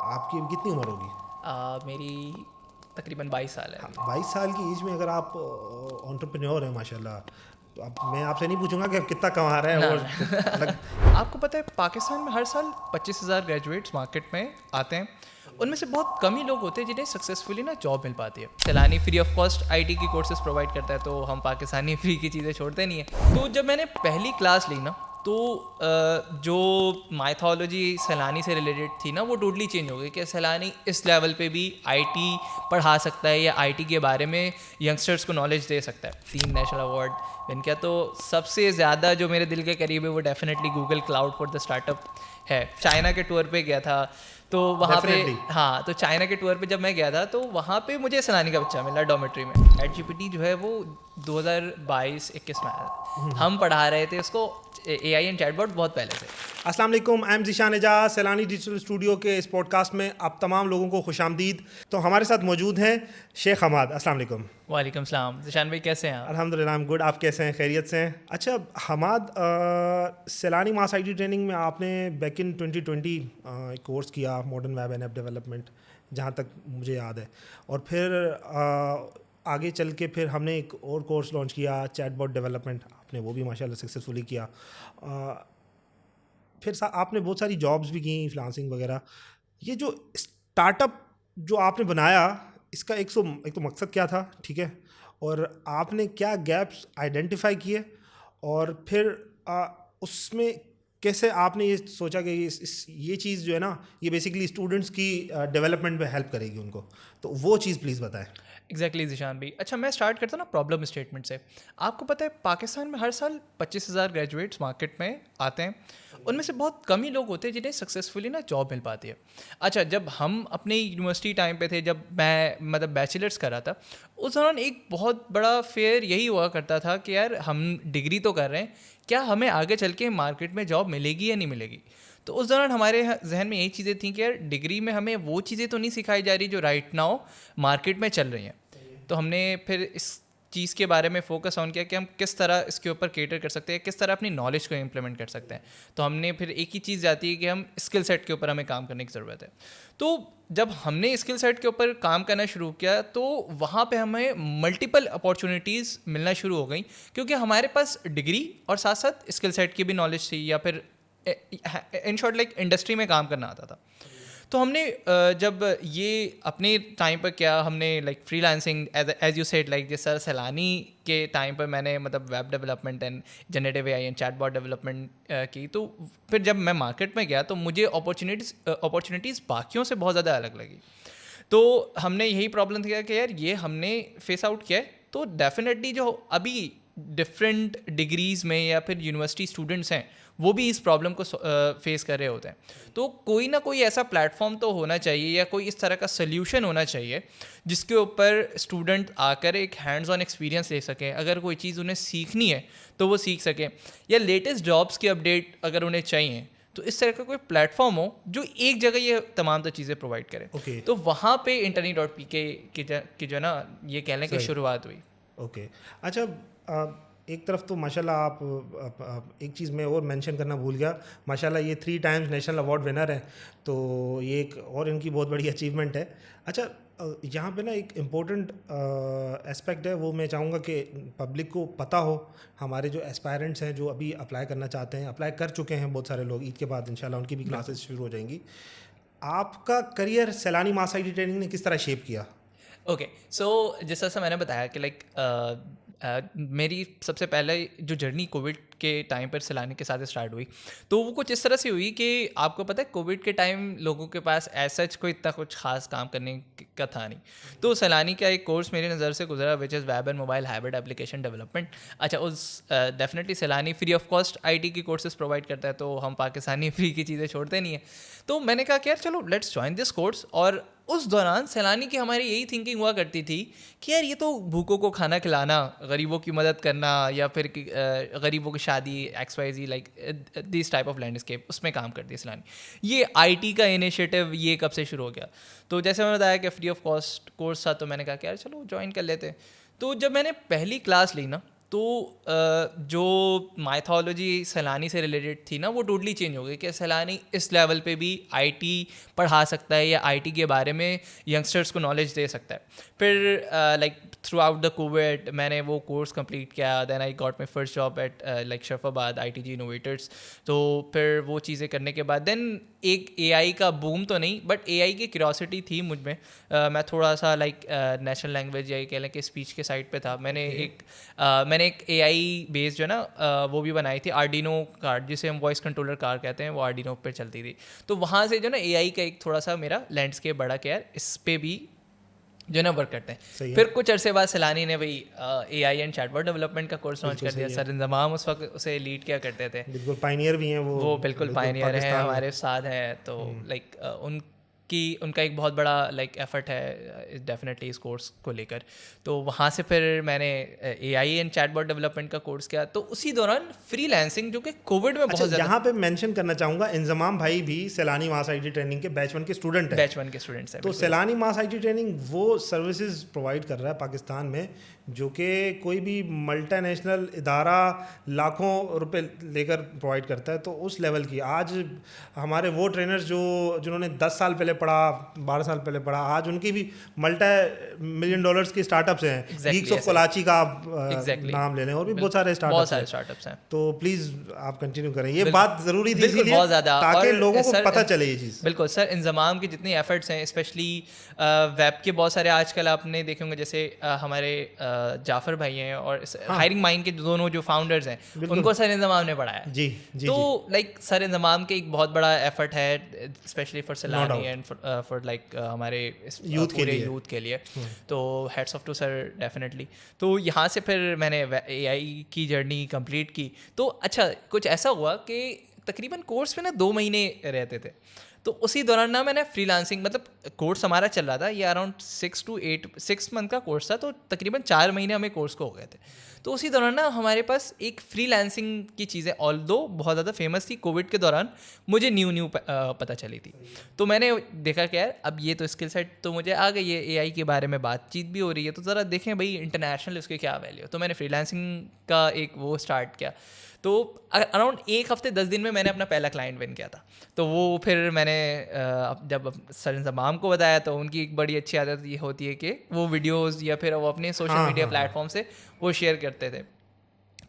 आपकी अभी कितनी उम्र होगी? मेरी तकरीबन 22 साल है हाँ, अभी। 22 साल की एज में अगर आप एंटरप्रेन्योर हैं माशाल्लाह, तो अब मैं आपसे नहीं पूछूंगा कि आप कितना कमा रहे हैं ना और ना अलग। आपको पता है पाकिस्तान में हर साल 25,000 ग्रेजुएट्स मार्केट में आते हैं। उनमें से बहुत कम ही लोग होते हैं जिन्हें सक्सेसफुली ना जॉब मिल पाती है। सैलानी फ्री ऑफ कॉस्ट आईटी की कोर्सेज प्रोवाइड करता है, तो हम पाकिस्तानी फ्री की चीज़ें छोड़ते नहीं है। तो जब मैंने पहली क्लास ली ना, तो जो माइथोलॉजी सैलानी से रिलेटेड थी ना, वो टोटली चेंज हो गई कि सैलानी इस लेवल पे भी आईटी पढ़ा सकता है या आईटी के बारे में यंगस्टर्स को नॉलेज दे सकता है। 3 नेशनल अवार्ड विन किया। तो सबसे ज़्यादा जो मेरे दिल के करीब है वो definitely Google cloud for the startup है। चाइना के टूर पे गया था, तो वहाँ पे डेफिनेटली। हाँ, तो चाइना के टूर पे जब मैं गया था तो वहाँ पे मुझे सैलानी का बच्चा मिला डॉर्मेट्री में। ChatGPT जो है वो 2022-21 में आया था। हम पढ़ा रहे थे उसको AI एंड चैटबॉट बहुत पहले से। अस्सलाम वालेकुम, आई एम ज़ीशान एजाज। सैलानी डिजिटल स्टूडियो के इस पॉडकास्ट में आप तमाम लोगों को खुशामदीद। तो हमारे साथ मौजूद हैं शेख हमाद। अस्सलाम वालेकुम। वालेकुम सलाम। जिशान भाई कैसे हैं आप? अल्हम्दुलिल्लाह, आई एम गुड। आप कैसे हैं? खैरियत से हैं? अच्छा हमाद, सैलानी मास आईटी ट्रेनिंग में आपने बैक इन 2020 एक कोर्स किया modern web and app development, जहाँ तक मुझे याद है। और फिर आगे चल के फिर हमने एक और कोर्स लॉन्च किया चैटबॉट डेवलपमेंट, आपने वो भी माशाल्लाह सक्सेसफुली किया। फिर आपने बहुत सारी जॉब्स भी की, फ्रीलांसिंग वगैरह। ये जो स्टार्टअप जो आपने बनाया, इसका एक तो मकसद क्या था, ठीक है, और आपने क्या गैप्स आइडेंटिफाई किए, और फिर उसमें कैसे आपने ये सोचा कि ये चीज़ जो है ना, ये बेसिकली स्टूडेंट्स की डेवलपमेंट में हेल्प करेगी उनको, तो वो चीज़ प्लीज़ बताएं। एग्जैक्टली जिशान भाई। अच्छा, मैं स्टार्ट करता हूँ ना प्रॉब्लम स्टेटमेंट से। आपको पता है पाकिस्तान में हर साल 25,000 ग्रेजुएट्स मार्केट में आते हैं। उनमें से बहुत कम ही लोग होते हैं जिन्हें सक्सेसफुली ना जॉब मिल पाती है। अच्छा, जब हम अपने यूनिवर्सिटी टाइम पे थे, जब मैं मतलब बैचलर्स कर रहा था, उस दौरान एक बहुत बड़ा फेयर यही हुआ करता था कि यार हम डिग्री तो कर रहे हैं, क्या हमें आगे चल के मार्केट में जॉब मिलेगी या नहीं मिलेगी। तो उस दौरान हमारे जहन में यही चीज़ें थी कि यार डिग्री में हमें वो चीज़ें तो नहीं सिखाई जा रही जो राइट नाउ मार्केट में चल रही हैं। तो हमने फिर इस चीज़ के बारे में फोकस ऑन किया कि हम किस तरह इसके ऊपर केटर कर सकते हैं, किस तरह अपनी नॉलेज को इम्प्लीमेंट कर सकते हैं। तो हमने फिर एक ही चीज़ जाती है कि हम स्किल सेट के ऊपर हमें काम करने की ज़रूरत है। तो जब हमने स्किल सेट के ऊपर काम करना शुरू किया तो वहाँ पे हमें मल्टीपल अपॉर्चुनिटीज़ मिलना शुरू हो गई, क्योंकि हमारे पास डिग्री और साथ साथ स्किल सेट की भी नॉलेज थी, या फिर इन शॉर्ट लाइक इंडस्ट्री में काम करना आता था। तो हमने जब ये अपने टाइम पर क्या हमने like freelancing as you said, like जिस तरह सैलानी के टाइम पर मैंने मतलब web development and generative AI and chatbot development की। तो फिर जब मैं मार्केट में गया तो मुझे अपॉर्चुनिटीज़ बाकियों से बहुत ज़्यादा अलग लगी। तो हमने यही प्रॉब्लम किया कि यार ये हमने फेस आउट किया है, तो डेफिनेटली जो अभी डिफरेंट डिग्रीज़ में या फिर यूनिवर्सिटी स्टूडेंट्स हैं वो भी इस प्रॉब्लम को फेस कर रहे होते हैं। तो कोई ना कोई ऐसा प्लेटफॉर्म तो होना चाहिए या कोई इस तरह का सोल्यूशन होना चाहिए जिसके ऊपर स्टूडेंट आकर एक हैंड्स ऑन एक्सपीरियंस ले सकें। अगर कोई चीज़ उन्हें सीखनी है तो वो सीख सकें, या लेटेस्ट जॉब्स की अपडेट अगर उन्हें चाहिए तो इस तरह का कोई प्लेटफॉर्म हो जो एक जगह ये तमाम तो चीज़ें प्रोवाइड करे। ओके। तो वहाँ पे internet.pk की जो ना ये कह लें कि सही। शुरुआत हुई। ओके। अच्छा, एक तरफ तो माशाल्लाह एक चीज़ मैं और मेंशन करना भूल गया, माशाल्लाह ये 3 टाइम्स नेशनल अवार्ड विनर है, तो ये एक और इनकी बहुत बड़ी अचीवमेंट है। अच्छा, यहाँ पे ना एक इम्पोर्टेंट एस्पेक्ट है, वो मैं चाहूँगा कि पब्लिक को पता हो। हमारे जो एस्पायरेंट्स हैं जो अभी अप्लाई करना चाहते हैं, अप्लाई कर चुके हैं बहुत सारे लोग, ईद के बाद इंशाल्लाह उनकी भी क्लासेस शुरू हो जाएंगी। आपका करियर सैलानी मास आईटी ट्रेनिंग ने किस तरह शेप किया? ओके, सो जिस तरह से मैंने बताया कि लाइक मेरी सबसे पहले जो जर्नी कोविड के टाइम पर सैलानी के साथ स्टार्ट हुई, तो वो कुछ इस तरह से हुई कि आपको पता है कोविड के टाइम लोगों के पास ऐसा कोई इतना कुछ खास काम करने का था नहीं। तो सैलानी का एक कोर्स मेरी नज़र से गुजरा which is web and mobile hybrid application development. अच्छा, उस डेफिनेटली सैलानी फ्री ऑफ कॉस्ट आईटी की कोर्सेज प्रोवाइड करता है, तो हम पाकिस्तानी फ्री की चीज़ें छोड़ते नहीं हैं। तो मैंने कहा कि यार चलो लेट्स ज्वाइन दिस कोर्स। और उस दौरान सैलानी की हमारी यही थिंकिंग हुआ करती थी कि यार ये तो भूखों को खाना खिलाना, गरीबों की मदद करना, या फिर गरीबों की शादी, XYZ like this type of landscape, उसमें काम करती है सैलानी। ये आईटी का इनिशिएटिव ये कब से शुरू हो गया? तो जैसे मैंने बताया कि फ्री ऑफ कॉस्ट कोर्स था, तो मैंने कहा कि यार चलो ज्वाइन कर लेते हैं। तो जब मैंने पहली क्लास ली ना, तो जो माइथोलॉजी सैलानी से रिलेटेड थी ना वो टोटली चेंज हो गई कि सैलानी इस लेवल पे भी आईटी पढ़ा सकता है या आईटी के बारे में यंगस्टर्स को नॉलेज दे सकता है. फिर like throughout the covid मैंने वो कोर्स कंप्लीट किया. Then I got my first job at like Sharafabad ITG innovators. तो फिर वो चीज़ें करने के बाद देन एक AI का बूम तो नहीं बट AI की क्यूरियोसिटी थी मुझ में. मैं थोड़ा सा लाइक नेशनल लैंग्वेज या कह लें कि स्पीच के साइड पे था. मैंने एक AI बेस्ड जो है ना वो भी बनाई थी, आर्डिनो कार्ड जिसे हम वॉइस कंट्रोलर कार कहते हैं, वो आर्डिनो पे चलती थी. तो वहाँ से जो ना AI का एक थोड़ा सा मेरा लैंडस्केप बढ़ा के यार इस पे भी जो है ना वर्क करते हैं. फिर कुछ अरसे बाद सैलानी ने वही AI एंड चैटबॉट डेवलपमेंट का कोर्स लॉन्च कर दिया. सर इंजमाम उस वक्त उसे लीड किया करते थे. बिल्कुल पायनियर भी हैं वो बिल्कुल पायनियर हैं, हमारे साथ हैं. तो लाइक उनका एक बहुत बड़ा लाइक एफर्ट है डेफिनेटली इस कोर्स को लेकर. तो वहाँ से फिर मैंने AI एंड चैटबॉट डेवलपमेंट का कोर्स किया. तो उसी दौरान फ्रीलांसिंग जो कि कोविड में बहुत ज़्यादा. यहाँ पे मेंशन करना चाहूँगा इंजमाम भाई भी सैलानी मास IT ट्रेनिंग के बैच 1 के स्टूडेंट हैं. बैच 1 के स्टूडेंट्स हैं. तो सैलानी मास IT ट्रेनिंग वो सर्विसेज प्रोवाइड कर रहा है पाकिस्तान में जो कि कोई भी मल्टीनेशनल इदारा लाखों रुपए लेकर प्रोवाइड करता है. तो उस लेवल की आज हमारे वो ट्रेनर्स जिन्होंने 10 साल पहले पढ़ा, 12 साल पहले पढ़ा, आज उनकी भी $multi-million की स्टार्टअप्स हैं. गीक्स ऑफ कराची का आप नाम ले लें, और भी बहुत सारे स्टार्टअप्स हैं. तो प्लीज़ आप कंटिन्यू करें. ये बात ज़रूरी थी इसीलिए बहुत ज़्यादा ताकि लोगों को पता चले ये चीज़. बिल्कुल सर, इंजमाम के जितने एफर्ट्स हैं स्पेशली वेब के बहुत सारे आजकल आपने देखे होंगे, जैसे हमारे जाफर भाई हैं और हायरिंग माइंड के दोनों जो फाउंडर्स हैं उनको सर इंजमाम ने पढ़ाया. जी. तो लाइक सर इंजमाम के एक बहुत बड़ा एफर्ट है specially for Sailani and for like हमारे यूथ के लिए. तो hats off to sir definitely. तो यहाँ से फिर मैंने AI की जर्नी कंप्लीट की. तो अच्छा कुछ ऐसा हुआ कि तकरीबन कोर्स में ना 2 महीने रहते थे. तो उसी दौरान ना मैंने फ्रीलांसिंग, मतलब कोर्स हमारा चल रहा था, ये अराउंड 6 मंथ का कोर्स था. तो तकरीबन 4 महीने हमें कोर्स को हो गए थे. तो उसी दौरान ना हमारे पास एक फ्रीलांसिंग की चीज़ें ऑल्दो बहुत ज़्यादा फेमस थी, कोविड के दौरान मुझे न्यू पता चली थी. तो मैंने देखा कि यार अब ये तो स्किल सेट तो मुझे आ गई है, AI के बारे में बातचीत भी हो रही है, तो ज़रा देखें भाई इंटरनेशनल उसकी क्या वैल्यू. तो मैंने फ्रीलांसिंग का एक वो स्टार्ट किया. तो अराउंड 1 हफ्ते 10 दिन में मैंने अपना पहला क्लाइंट विन किया था. तो वो फिर मैंने जब सर इंजमाम को बताया तो उनकी एक बड़ी अच्छी आदत ये होती है कि वो वीडियोस या फिर वो अपने सोशल मीडिया प्लेटफॉर्म से वो शेयर करते थे.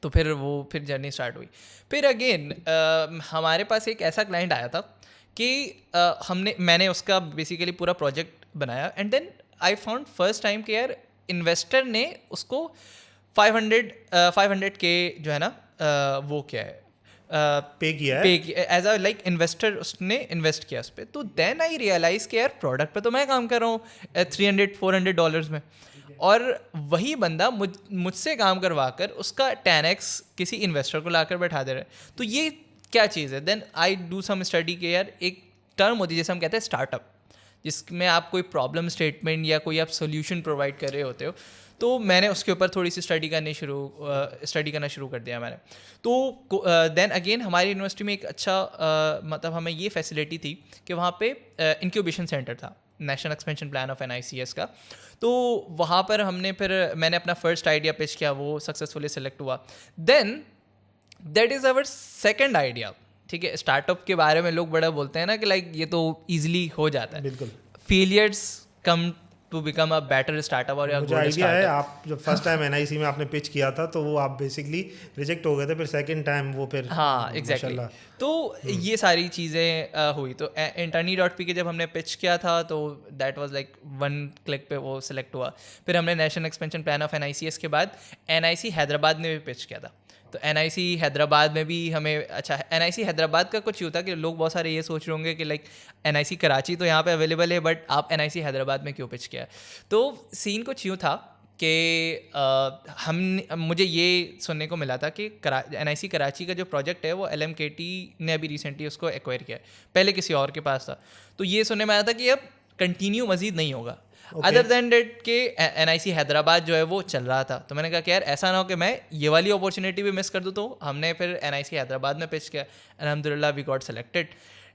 तो फिर जर्नी स्टार्ट हुई. फिर अगेन हमारे पास एक ऐसा क्लाइंट आया था कि मैंने उसका बेसिकली पूरा प्रोजेक्ट बनाया. And then I found first time कि यार इन्वेस्टर ने उसको 500K जो है ना वो क्या है पे किया है एज अ लाइक इन्वेस्टर, उसने इन्वेस्ट किया उस पर. तो देन आई रियलाइज कि यार प्रोडक्ट पे तो मैं काम कर रहा हूँ $300-400 में, और वही बंदा मुझसे काम करवा कर उसका 10x किसी इन्वेस्टर को लाकर बैठा दे रहा है. तो ये क्या चीज़ है. Then I do some study के यार एक टर्म होती है जैसे हम कहते हैं स्टार्टअप, जिसमें आप कोई प्रॉब्लम स्टेटमेंट या कोई आप सोल्यूशन प्रोवाइड कर रहे होते हो. तो मैंने उसके ऊपर थोड़ी सी स्टडी करना शुरू कर दिया मैंने. तो देन अगेन हमारी यूनिवर्सिटी में एक अच्छा मतलब हमें ये फैसिलिटी थी कि वहाँ पे इंक्यूबेशन सेंटर था, national expansion plan of NICS का. तो वहाँ पर मैंने अपना फर्स्ट आइडिया पिच किया, वो सक्सेसफुली सेलेक्ट हुआ. Then that is our second idea. ठीक है, स्टार्टअप के बारे में लोग बड़ा बोलते हैं ना कि लाइक ये तो ईजिली हो जाता है. बिल्कुल. Failures come to become a better startup. और मुझे आइडिया है, आप जब फर्स्ट टाइम NIC में आपने पिच किया था तो वो आप बेसिकली रिजेक्ट हो गए थे, फिर सेकंड टाइम वो फिर. हाँ एग्जैक्टली. तो ये सारी चीज़ें हुई. तो Interni.P के जब हमने पिच किया था तो दैट वाज लाइक 1 क्लिक पे वो सिलेक्ट हुआ. फिर हमने national expansion plan of NICS के बाद NIC हैदराबाद में भी पिच किया था. तो NIC हैदराबाद में भी हमें अच्छा, NIC हैदराबाद का कुछ यूँ था कि लोग बहुत सारे ये सोच रहे होंगे कि लाइक NIC कराची तो यहाँ पे अवेलेबल है, बट आप NIC हैदराबाद में क्यों पिच किया. तो सीन कुछ यूँ था कि मुझे ये सुनने को मिला था कि NIC कराची का जो प्रोजेक्ट है वो LMKT ने अभी रिसेंटली उसको एक्वायर किया है, पहले किसी और के पास था. तो ये सुनने में आया था कि अब कंटिन्यू मज़ीद नहीं होगा. अदर देन डेट के NIC हैदराबाद जो है वो चल रहा था. तो मैंने कहा कि यार ऐसा ना हो कि मैं ये वाली अपॉर्चुनिटी भी मिस कर दूँ. तो हमने फिर NIC हैदराबाद में पिच किया. अल्हम्दुलिल्लाह वी गॉट सेलेक्टेड.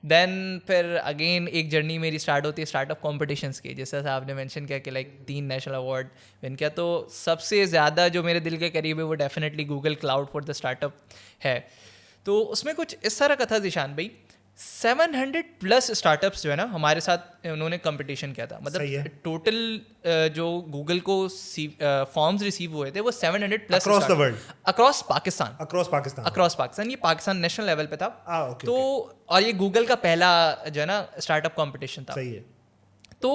देन फिर अगेन एक जर्नी मेरी स्टार्ट होती है स्टार्टअप कॉम्पिटिशन्स की, जैसे आपने मेंशन किया कि लाइक 3 नेशनल अवार्ड विन किया। तो सबसे ज़्यादा जो मेरे दिल के करीब है वो definitely Google cloud for the startup है। तो उसमें कुछ इस तरह का था ज़ीशान भाई, 700 प्लस स्टार्टअप्स जो है ना हमारे साथ उन्होंने कंपटीशन किया था। सही है। मतलब टोटल जो गूगल को फॉर्म्स रिसीव हुए थे वो 700 plus across the world, across Pakistan, across Pakistan, across Pakistan. ये पाकिस्तान नेशनल लेवल पे था। ओके, तो और ये गूगल का पहला जो है ना स्टार्टअप कंपटीशन था। सही है। तो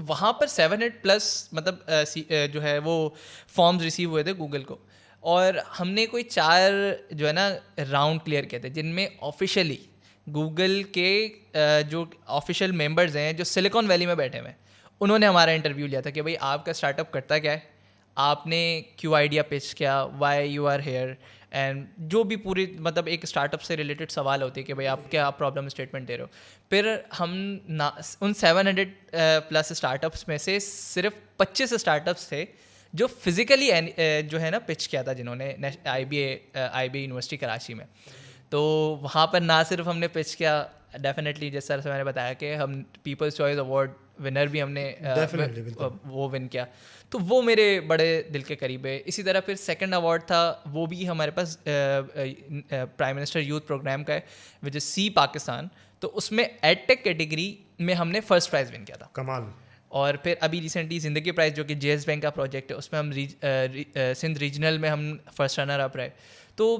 वहाँ पर 700 प्लस मतलब जो है वो फॉर्म्स रिसीव हुए थे गूगल को, और हमने कोई 4 जो है ना राउंड क्लियर किए थे, जिनमें ऑफिशियली गूगल के जो ऑफिशियल मेंबर्स हैं जो सिलिकॉन वैली में बैठे हुए हैं, उन्होंने हमारा इंटरव्यू लिया था कि भाई आपका स्टार्टअप करता क्या है, आपने क्यों आइडिया पिच किया, why you are here, and जो भी पूरी मतलब एक स्टार्टअप से रिलेटेड सवाल होते हैं कि भाई आप क्या प्रॉब्लम स्टेटमेंट दे रहे हो। फिर हम उन 700 प्लस स्टार्टअप्स में से सिर्फ 25 स्टार्टअप्स थे जो फिज़िकली जो है ना पिच किया था, जिन्होंने IBA यूनिवर्सिटी कराची में। तो वहाँ पर ना सिर्फ हमने पिच किया, डेफिनेटली जिस तरह से मैंने बताया कि हम पीपल्स चॉइस अवार्ड विनर भी हमने वो विन किया। तो वो मेरे बड़े दिल के करीब है। इसी तरह फिर सेकंड अवार्ड था, वो भी हमारे पास प्राइम मिनिस्टर यूथ प्रोग्राम का है, विच इज़ सी पाकिस्तान। तो उसमें एडटेक कैटेगरी में हमने फर्स्ट प्राइज़ विन किया था। कमाल। और फिर अभी रिसेंटली ज़िंदगी प्राइज़ जो कि JS बैंक का प्रोजेक्ट है, उसमें हम सिंध रीजनल में हम फर्स्ट रनर अप रहे। तो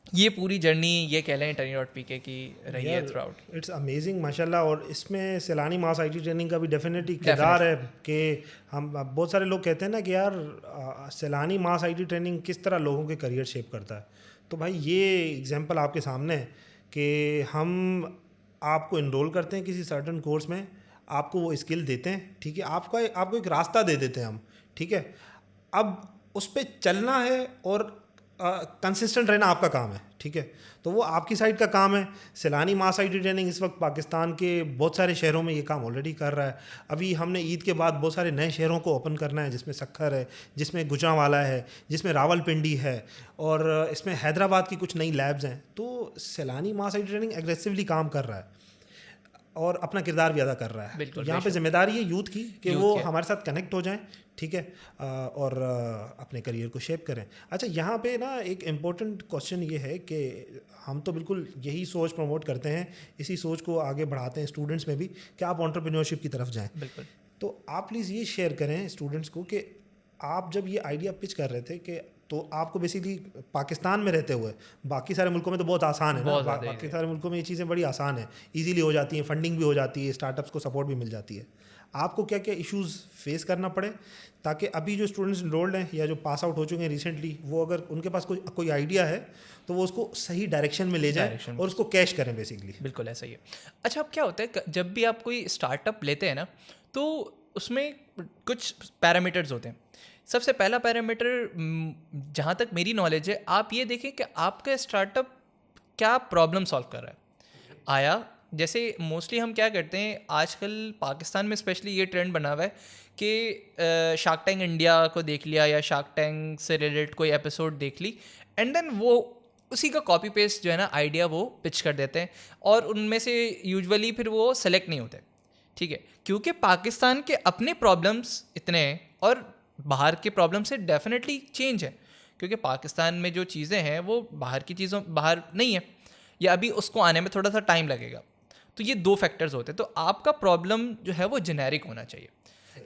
ये पूरी जर्नी ये कह लें Attorney.pk की रही है थ्रू आउट। इट्स अमेजिंग माशाल्लाह। और इसमें सैलानी मास IT ट्रेनिंग का भी डेफिनेटली किरदार है कि हम बहुत सारे लोग कहते हैं ना कि यार सैलानी मास IT ट्रेनिंग किस तरह लोगों के करियर शेप करता है। तो भाई ये एग्जांपल आपके सामने है कि हम आपको इनरोल करते हैं किसी सर्टन कोर्स में, आपको वो स्किल देते हैं, ठीक है, आपको एक रास्ता दे देते हैं हम, ठीक है। अब उस पर चलना है और कंसिस्टेंट रहना आपका काम है, ठीक है। तो वो आपकी साइड का काम है। सैलानी मास IT ट्रेनिंग इस वक्त पाकिस्तान के बहुत सारे शहरों में ये काम ऑलरेडी कर रहा है। अभी हमने ईद के बाद बहुत सारे नए शहरों को ओपन करना है, जिसमें सक्खर है, जिसमें गुजरांवाला है, जिसमें रावलपिंडी है, और इसमें हैदराबाद की कुछ नई लैब्स हैं। तो सैलानी मास IT ट्रेनिंग एग्रेसिवली काम कर रहा है और अपना किरदार भी अदा कर रहा है। तो यहाँ पे जिम्मेदारी है यूथ की कि वो हमारे साथ कनेक्ट हो जाएं, ठीक है, और अपने करियर को शेप करें। अच्छा, यहाँ पे ना एक इम्पोर्टेंट क्वेश्चन ये है कि हम तो बिल्कुल यही सोच प्रमोट करते हैं, इसी सोच को आगे बढ़ाते हैं स्टूडेंट्स में भी कि आप एंटरप्रेन्योरशिप की तरफ जाएं। बिल्कुल। तो आप प्लीज़ ये शेयर करें स्टूडेंट्स को कि आप जब ये आइडिया पिच कर रहे थे कि तो आपको बेसिकली पाकिस्तान में रहते हुए, बाकी सारे मुल्कों में तो बहुत आसान है ना, बाकी सारे मुल्कों में ये चीज़ें बड़ी आसान है, इजीली हो जाती हैं, फंडिंग भी हो जाती है, स्टार्टअप्स को सपोर्ट भी मिल जाती है। आपको क्या क्या इश्यूज़ फेस करना पड़े ताकि अभी जो स्टूडेंट्स इनरोल्ड हैं या जो पास आउट हो चुके हैं रिसेंटली, वो अगर उनके पास कोई आइडिया है तो वो उसको सही डायरेक्शन में ले जाए और उसको कैश करें बेसिकली। बिल्कुल ऐसा ही है। अच्छा, अब क्या होता है जब भी आप कोई स्टार्टअप लेते हैं ना, तो उसमें कुछ पैरामीटर्स होते हैं। सबसे पहला पैरामीटर, जहाँ तक मेरी नॉलेज है, आप ये देखें कि आपका स्टार्टअप क्या प्रॉब्लम सॉल्व कर रहा है। आया जैसे मोस्टली हम क्या करते हैं आजकल पाकिस्तान में स्पेशली, ये ट्रेंड बना हुआ है कि शार्क टैंक इंडिया को देख लिया या शार्क टैंक से रिलेटेड कोई एपिसोड देख ली, एंड देन वो उसी का कॉपी पेस्ट जो है ना आइडिया वो पिच कर देते हैं, और उनमें से यूजुअली फिर वो सेलेक्ट नहीं होते, ठीक है, क्योंकि पाकिस्तान के अपने प्रॉब्लम्स इतने हैं और बाहर के प्रॉब्लम से डेफिनेटली चेंज है, क्योंकि पाकिस्तान में जो चीज़ें हैं वो बाहर की चीज़ों बाहर नहीं है, या अभी उसको आने में थोड़ा सा टाइम लगेगा। तो ये 2 फैक्टर्स होते हैं। तो आपका प्रॉब्लम जो है वो जेनेरिक होना चाहिए।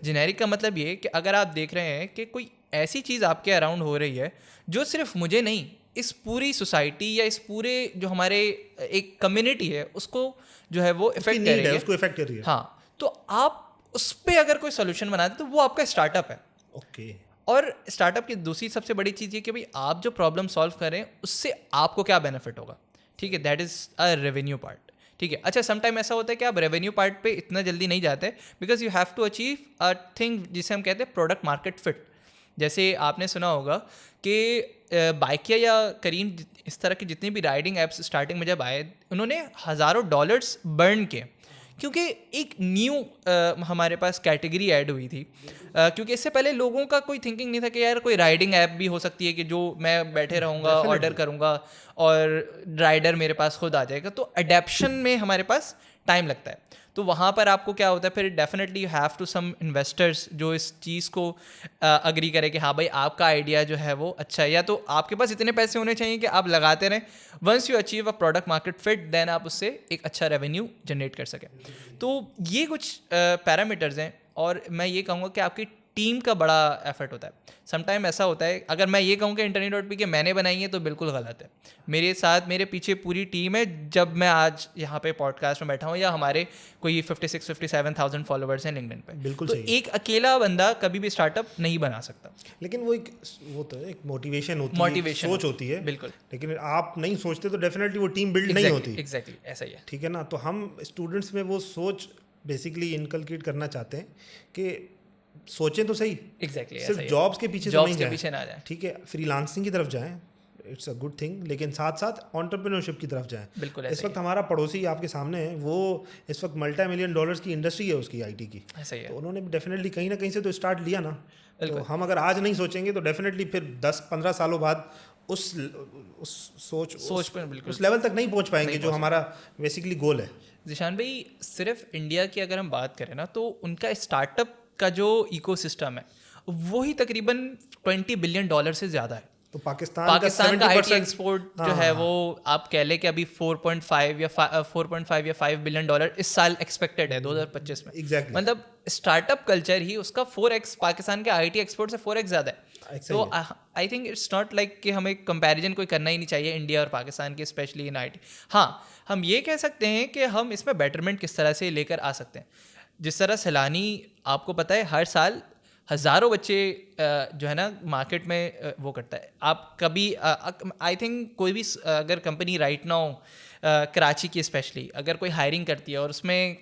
जेनेरिक का मतलब ये कि अगर आप देख रहे हैं कि कोई ऐसी चीज़ आपके अराउंड हो रही है जो सिर्फ मुझे नहीं, इस पूरी सोसाइटी या इस पूरे जो हमारे एक कम्युनिटी है उसको जो है वो इफेक्ट कर रही है, हाँ, तो आप उस पर अगर कोई सोल्यूशन बनाते तो वो आपका स्टार्टअप है। ओके। और स्टार्टअप की दूसरी सबसे बड़ी चीज़ ये कि भाई आप जो प्रॉब्लम सॉल्व करें उससे आपको क्या बेनिफिट होगा, ठीक है, that is a revenue part, ठीक है। अच्छा, समटाइम ऐसा होता है कि आप रेवेन्यू पार्ट पे इतना जल्दी नहीं जाते, because you have to achieve a thing जिसे हम कहते हैं प्रोडक्ट मार्केट फिट। जैसे आपने सुना होगा कि बाइकिया या करीम, इस तरह की जितनी भी राइडिंग एप्स स्टार्टिंग में जब आए, उन्होंने हज़ारों डॉलर्स बर्न किए क्योंकि एक न्यू हमारे पास कैटेगरी ऐड हुई थी, क्योंकि इससे पहले लोगों का कोई थिंकिंग नहीं था कि यार कोई राइडिंग ऐप भी हो सकती है कि जो मैं बैठे रहूँगा, ऑर्डर करूँगा और राइडर मेरे पास खुद आ जाएगा। तो अडेप्शन में हमारे पास टाइम लगता है। तो वहाँ पर आपको क्या होता है, फिर definitely you have to some investors जो इस चीज़ को अग्री करे कि हाँ भाई आपका आइडिया जो है वो अच्छा है, या तो आपके पास इतने पैसे होने चाहिए कि आप लगाते रहें, once you achieve a product market fit then आप उससे एक अच्छा रेवेन्यू जनरेट कर सकें। तो ये कुछ पैरामीटर्स हैं, और मैं ये कहूँगा कि आपकी टीम का बड़ा एफर्ट होता है। समटाइम ऐसा होता है, अगर मैं ये कहूँ कि Internet.pe के मैंने बनाई है तो बिल्कुल गलत है। मेरे साथ मेरे पीछे पूरी टीम है। जब मैं आज यहाँ पे पॉडकास्ट में बैठा हूँ, या हमारे कोई 56-57,000 फॉलोअर्स हैं लिंक्डइन पे, बिल्कुल तो सही। एक अकेला बंदा कभी भी स्टार्टअप नहीं बना सकता। लेकिन वो तो है, एक मोटिवेशन होती है, Motivation सोच होती है। बिल्कुल। लेकिन आप नहीं सोचते तो डेफिनेटली वो टीम बिल्ड नहीं होती। एग्जैक्टली ऐसा ही है। ठीक है ना। तो हम स्टूडेंट्स में वो सोच बेसिकली इनकलकेट करना चाहते हैं कि सोचें तो सही, एग्जैक्टली सिर्फ जॉब्स के पीछे तो नहीं के जाएं। पीछे ना जाए। ठीक है, फ्रीलांसिंग की तरफ जाएं, इट्स अ गुड थिंग, लेकिन साथ साथ एंटरप्रेन्योरशिप की तरफ जाएं। बिल्कुल इस ऐसा वक्त हमारा पड़ोसी आपके सामने है, वो इस वक्त $multi-million की इंडस्ट्री है उसकी, आईटी की। ऐसा ही है। तो उन्होंने डेफिनेटली कहीं ना कहीं से तो स्टार्ट लिया ना। तो हम अगर आज नहीं सोचेंगे तो डेफिनेटली फिर 10-15 सालों बाद उस सोच पर बिल्कुल उस लेवल तक नहीं पहुंच पाएंगे जो हमारा बेसिकली गोल है। जिशान भाई, सिर्फ इंडिया की अगर हम बात करें ना, तो उनका स्टार्टअप का जो इकोसिस्टम है वो ही तकरीबन $20 बिलियन से ज़्यादा है। तो पाकिस्तान का आईटी 70% एक्सपोर्ट जो है वो आप कह लें कि अभी 4.5 या 5 बिलियन इस साल एक्सपेक्टेड है 2025 में। Exactly. मतलब स्टार्टअप कल्चर ही उसका 4x पाकिस्तान के आईटी एक्सपोर्ट से 4x ज़्यादा है। तो I think it's not like कि हमें कंपैरिजन कोई करना ही नहीं चाहिए इंडिया और पाकिस्तान के, स्पेशली इन आईटी। हाँ, हम ये कह सकते हैं कि हम इसमें बेटरमेंट किस तरह से लेकर आ सकते हैं। जिस तरह सैलानी, आपको पता है हर साल हज़ारों बच्चे जो है ना मार्केट में वो करता है। आप कभी आई थिंक कोई भी अगर कंपनी राइट नाउ कराची की स्पेशली अगर कोई हायरिंग करती है और उसमें